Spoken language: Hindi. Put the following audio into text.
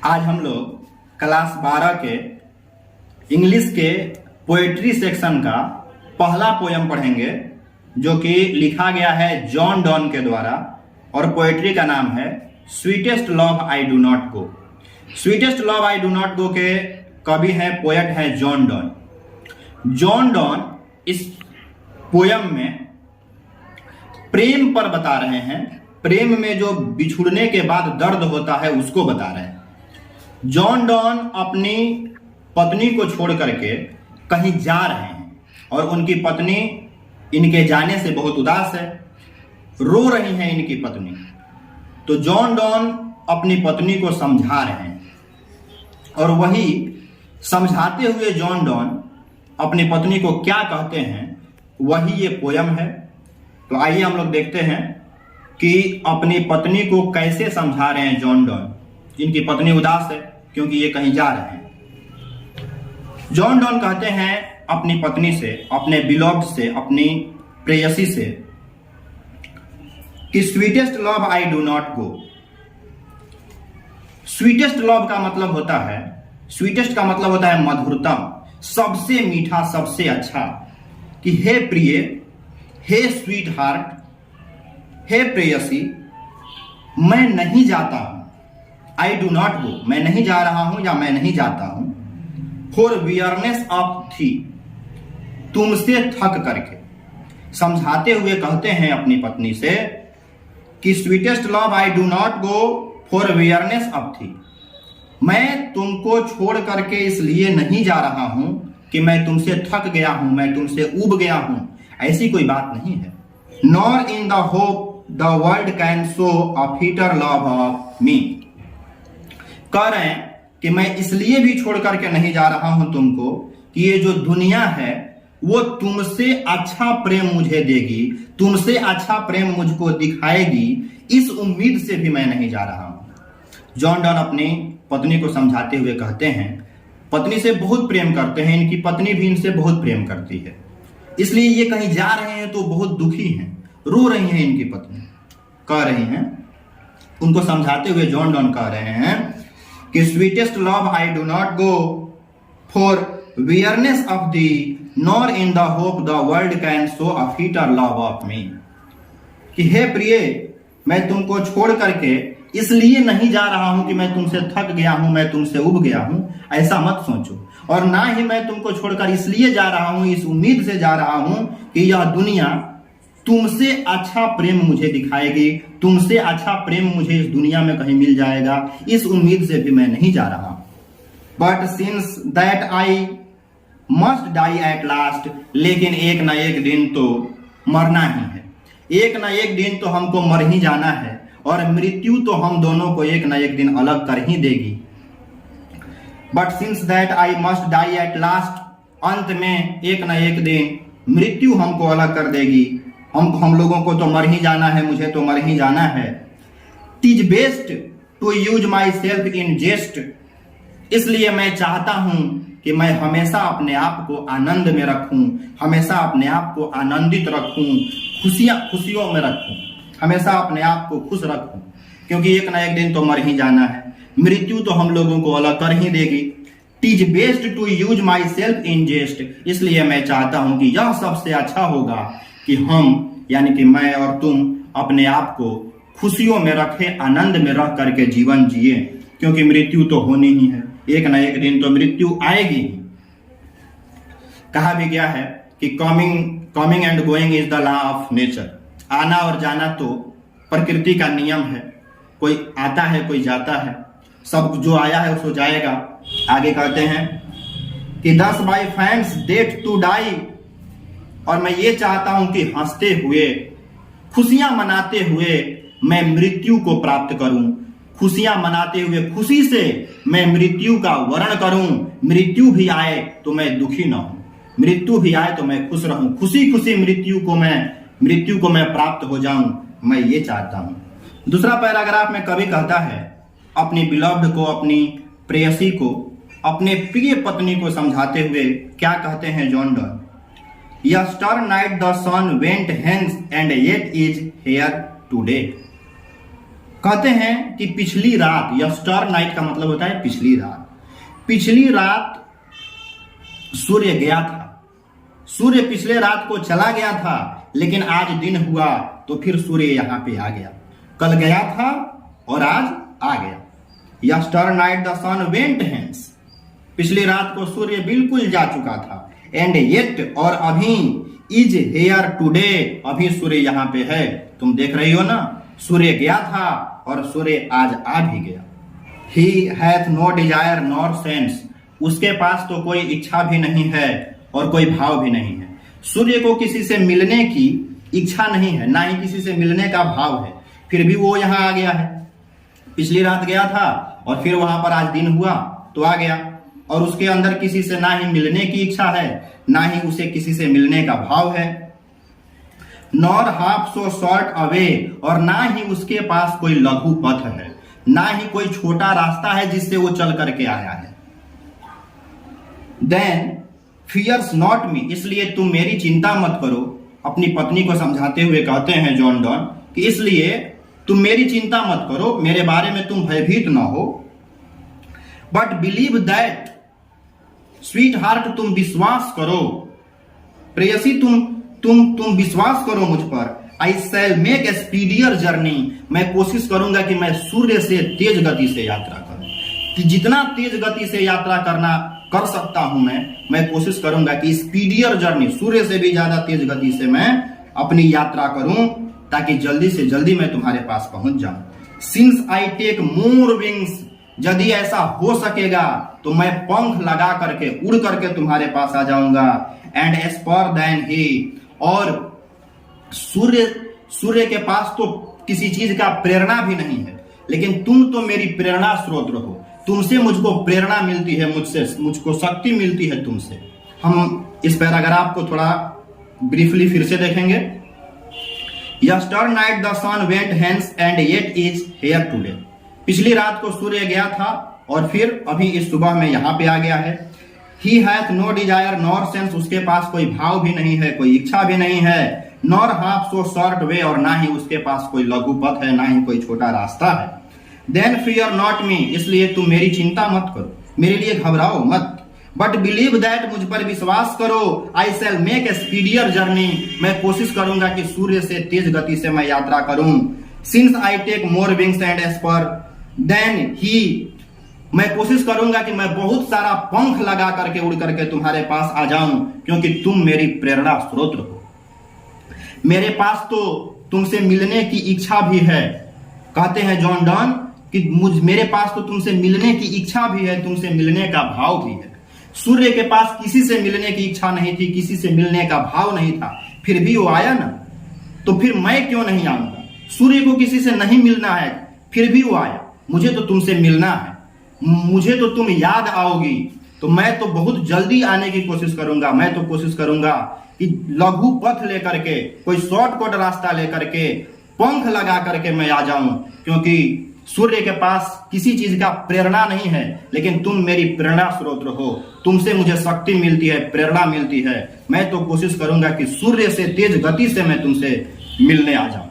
आज हम लोग क्लास 12 के इंग्लिश के पोएट्री सेक्शन का पहला पोयम पढ़ेंगे, जो कि लिखा गया है जॉन डॉन के द्वारा, और पोएट्री का नाम है sweetest love I do not go. Sweetest love I do not गो के कवि हैं, पोएट हैं जॉन डॉन। जॉन डॉन इस पोयम में प्रेम पर बता रहे हैं, प्रेम में जो बिछुड़ने के बाद दर्द होता है उसको बता रहे हैं। जॉन डॉन अपनी पत्नी को छोड़ करके कहीं जा रहे हैं और उनकी पत्नी इनके जाने से बहुत उदास है, रो रही है इनकी पत्नी। तो जॉन डॉन अपनी पत्नी को समझा रहे हैं और वही समझाते हुए जॉन डॉन अपनी पत्नी को क्या कहते हैं वही ये पोयम है। तो आइए हम लोग देखते हैं कि अपनी पत्नी को कैसे समझा रहे हैं जॉन डॉन। इनकी पत्नी उदास है क्योंकि ये कहीं जा रहे हैं। जॉन डॉन कहते हैं अपनी पत्नी से, अपने बिलॉव्ड से, अपनी प्रेयसी से कि sweetest love I do not go. Sweetest love का मतलब होता है, स्वीटेस्ट का मतलब होता है मधुरतम, सबसे मीठा, सबसे अच्छा। कि हे प्रिय, हे स्वीट हार्ट, हे प्रेयसी, मैं नहीं जाता हूं। आई डू नॉट गो, मैं नहीं जा रहा हूं या मैं नहीं जाता हूं। फॉर वियरनेस ऑफ थी, तुमसे थक करके। समझाते हुए कहते हैं अपनी पत्नी से कि sweetest love I do not go for weariness of thee, मैं तुमको छोड़ करके इसलिए नहीं जा रहा हूं कि मैं तुमसे थक गया हूं, मैं तुमसे उब गया हूं, ऐसी कोई बात नहीं है। Nor in the hope the world can show a fitter love of मी। कह रहे हैं कि मैं इसलिए भी छोड़ करके नहीं जा रहा हूं तुमको कि ये जो दुनिया है वो तुमसे अच्छा प्रेम मुझे देगी, तुमसे अच्छा प्रेम मुझको दिखाएगी, इस उम्मीद से भी मैं नहीं जा रहा हूं। जॉन डॉन अपनी पत्नी को समझाते हुए कहते हैं, पत्नी से बहुत प्रेम करते हैं, इनकी पत्नी भी इनसे बहुत प्रेम करती है, इसलिए ये कहीं जा रहे हैं तो बहुत दुखी हैं, रो रही हैं इनकी पत्नी। कह रही हैं, उनको समझाते हुए जॉन डॉन कह रहे हैं कि sweetest love I do not go for weariness of thee, nor in the hope the world can show a fitter love of me. कि हे प्रिय, मैं तुमको छोड़ करके इसलिए नहीं जा रहा हूं कि मैं तुमसे थक गया हूं, मैं तुमसे उब गया हूं, ऐसा मत सोचो। और ना ही मैं तुमको छोड़कर इसलिए जा रहा हूं, इस उम्मीद से जा रहा हूं कि यह दुनिया तुमसे अच्छा प्रेम मुझे दिखाएगी, तुमसे अच्छा प्रेम मुझे इस दुनिया में कहीं मिल जाएगा, इस उम्मीद से भी मैं नहीं जा रहा। But since that I must die at last, लेकिन एक ना एक दिन तो मरना ही है, एक ना एक दिन तो हमको मर ही जाना है, और मृत्यु तो हम दोनों को एक ना एक दिन अलग कर ही देगी। But since that I must die at last, अंत में एक ना एक दिन मृत्यु हमको अलग कर देगी, हम लोगों को तो मर ही जाना है, मुझे तो मर ही जाना है। It's best to use myself in jest, इसलिए मैं चाहता हूं कि मैं हमेशा अपने आप को आनंद में रखूं, हमेशा अपने आप को आनंदित रखूं, खुशियों में रखूं, हमेशा अपने आप को खुश रखूं, क्योंकि एक ना एक दिन तो मर ही जाना है, मृत्यु तो हम लोगों को अलग कर ही देगी। Teach best to use myself in jest, इसलिए मैं चाहता हूं कि यह सबसे अच्छा होगा कि हम यानी कि मैं और तुम अपने आप को खुशियों में रखें, आनंद में रह करके जीवन जिए, क्योंकि मृत्यु तो होनी ही है, एक ना एक दिन तो मृत्यु आएगी ही। कहा भी गया है कि coming and going is the law of nature, आना और जाना तो प्रकृति का नियम है, कोई आता है कोई जाता है, सब जो आया है उसको जाएगा। आगे कहते हैं कि 10 by feigned deaths to die, और मैं ये चाहता हूं कि हंसते हुए, खुशियां मनाते हुए मैं मृत्यु को प्राप्त करूं, खुशियां मनाते हुए खुशी से मैं मृत्यु का वर्ण करूं, मृत्यु भी आए तो मैं दुखी न हूं, मृत्यु भी आए तो मैं खुश रहूं, खुशी खुशी मृत्यु को मैं प्राप्त हो जाऊं, मैं ये चाहता हूं। दूसरा पैराग्राफ में कवि कहता है अपनी बिलव्ड को, अपनी प्रेयसी को, अपने प्रिय पत्नी को समझाते हुए क्या कहते हैं John Donne. Yesternight the sun went hence and yet is here today. कहते हैं कि पिछली रात, यस्टर नाइट का मतलब होता है पिछली रात। पिछली रात सूर्य गया था, सूर्य पिछले रात को चला गया था, लेकिन आज दिन हुआ तो फिर सूर्य यहां पे आ गया। कल गया था और आज आ गया। Yesternight the sun went hence, पिछली रात को सूर्य बिल्कुल जा चुका था। एंड येट, और अभी, इज हेयर टुडे, अभी सूर्य यहां पे है। तुम देख रही हो ना, सूर्य गया था और सूर्य आज आ भी गया। He hath no desire nor sense, उसके पास तो कोई इच्छा भी नहीं है और कोई भाव भी नहीं है। सूर्य को किसी से मिलने की इच्छा नहीं है, ना ही किसी से मिलने का भाव है, फिर भी वो यहां आ गया है। पिछली रात गया था और फिर वहां पर आज दिन हुआ तो आ गया, और उसके अंदर किसी से ना ही मिलने की इच्छा है, ना ही उसे किसी से मिलने का भाव है। Nor half so short away, और ना ही उसके पास कोई लघु पथ है, ना ही कोई छोटा रास्ता है जिससे वो चल करके आया है। देन फियर्स नॉट मी, इसलिए तुम मेरी चिंता मत करो। अपनी पत्नी को समझाते हुए कहते हैं जॉन डॉन कि इसलिए तुम मेरी चिंता मत करो, मेरे बारे में तुम भयभीत ना हो। But believe that, sweet heart, तुम विश्वास करो, प्रेयसी तुम विश्वास करो मुझ पर। आई शैल मेक ए स्पीडियर जर्नी, मैं कोशिश करूंगा कि मैं सूर्य से तेज गति से यात्रा करूं, कि जितना तेज गति से यात्रा कर सकता हूं मैं कोशिश करूंगा कि स्पीडियर जर्नी, सूर्य से भी ज्यादा तेज गति से मैं अपनी यात्रा करूं, ताकि जल्दी से जल्दी मैं तुम्हारे पास पहुंच जाऊं। Since I take more wings, यदि ऐसा हो सकेगा तो मैं पंख लगा करके उड़ करके तुम्हारे पास आ जाऊंगा। एंड एज पर देन ही, और सूर्य के पास तो किसी चीज का प्रेरणा भी नहीं है, लेकिन तुम तो मेरी प्रेरणा स्रोत हो, तुमसे मुझको प्रेरणा मिलती है, मुझको शक्ति मिलती है तुमसे। हम इस पैराग्राफ को थोड़ा ब्रीफली फिर से देखेंगे। Yesternight the sun went hence and yet is here today, पिछली रात को सूर्य गया था और फिर अभी इस सुबह में यहां पे आ गया है। He hath no desire nor sense, उसके पास कोई भाव भी नहीं है, कोई इच्छा भी नहीं है। Nor half so short way, और ना ही उसके पास कोई लघु पथ है, ना ही कोई छोटा रास्ता है। देन फियर नॉट मी, इसलिए तुम मेरी चिंता मत करो, मेरे लिए घबराओ मत। बट बिलीव दैट, मुझ पर विश्वास करो। आई शैल मेक ए स्पीडियर जर्नी, मैं कोशिश करूंगा कि सूर्य से तेज गति से मैं यात्रा करूं। Since I take more wings and haste पर देन ही, मैं कोशिश करूंगा कि मैं बहुत सारा पंख लगा करके उड़ करके तुम्हारे पास आ जाऊं, क्योंकि तुम मेरी प्रेरणा स्रोत हो। मेरे पास तो तुमसे मिलने की इच्छा भी है, कहते हैं जॉन डॉन कि मेरे पास तो तुमसे मिलने की इच्छा भी है, तुमसे मिलने का भाव भी है। सूर्य के पास किसी से मिलने की इच्छा नहीं थी, किसी से मिलने का भाव नहीं था, फिर भी वो आया ना, तो फिर मैं क्यों नहीं आऊंगा। सूर्य को किसी से नहीं मिलना है, फिर भी वो आया। मुझे तो तुमसे मिलना है, मुझे तो तुम याद आओगी, तो मैं तो बहुत जल्दी आने की कोशिश करूंगा। मैं तो कोशिश करूंगा कि लघु पथ लेकर के, कोई शॉर्टकट रास्ता लेकर के, पंख लगा करके मैं आ जाऊं, क्योंकि सूर्य के पास किसी चीज का प्रेरणा नहीं है, लेकिन तुम मेरी प्रेरणा स्रोत हो, तुमसे मुझे शक्ति मिलती है, प्रेरणा मिलती है। मैं तो कोशिश करूंगा कि सूर्य से तेज गति से मैं तुमसे मिलने आ जाऊं।